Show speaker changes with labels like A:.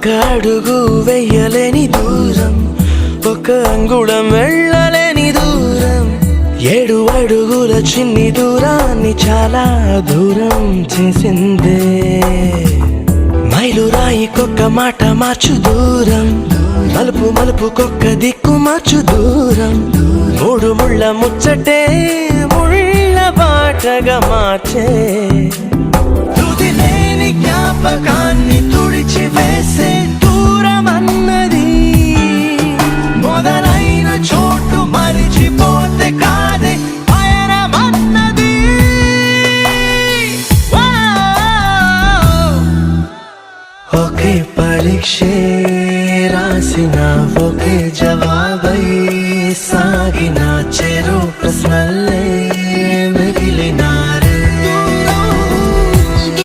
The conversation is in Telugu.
A: ఒక అడుగు వెయ్యలేని దూరం, ఒక అంగుళం వెళ్ళలేని దూరం, 7 అడుగుల చిన్ని దూరాన్ని చాలా దూరం చేసిందే. మైలురాయికొక్క మాట మార్చు దూరం, మలుపు మలుపుకొక్క దిక్కు మార్చు దూరం, 3 ముళ్ళ ముచ్చటే ముళ్ళ బాటగా మార్చే. తుది లేని జ్ఞాపకాన్ని తుడిచి వేసే దూరం అన్నది, మొదలైన చోటు మరిచిపోతే కాదే పయనమన్నది. ఒకే పరీక్షే రాసిన ఒకే జవాబై సాగిన చెరు ప్రశ్నల